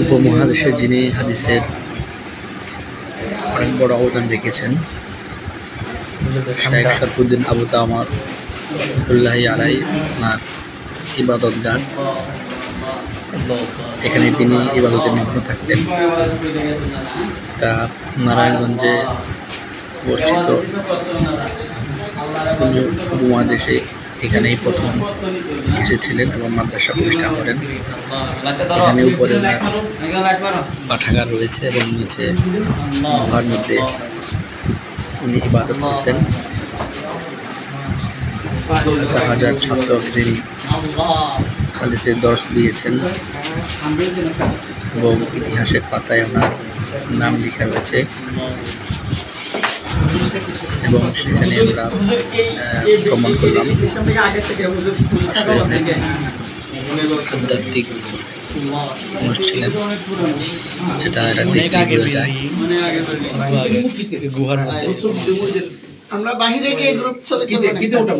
উপমহাদেশে যিনি হাদিসের অনেক বড় অবদান রেখেছেন, শেখ শরফুদ্দিন আবু তাওয়ামা রহমাতুল্লাহি আলাইহি ওনার ইবাদতগাহ। এখানে তিনি ইবাদতে মগ্ন থাকতেন। তা নারায়ণগঞ্জে অবস্থিত। উনি উপমহাদেশে এখানেই প্রথম এসেছিলেন এবং মাদ্রাসা প্রতিষ্ঠা করেন। এখানে উপরে পাঠাগার রয়েছে এবং নিচে গুহার মধ্যে উনি ইবাদত করতেন। হাজার হাজার ছাত্রকে তিনি হাদিসের দর্শ দিয়েছেন এবং ইতিহাসের পাতায় ওনার নাম লেখা রয়েছে এবং সেখানে আমরা ভ্রমণ করলাম। আসলে অনেক আধ্যাত্মিক মানুষ ছিলেন, যেটা এটা দেখলে বোঝা যায়। আমরা বাহিরে গিয়ে গ্রুপ ছবি তুলব।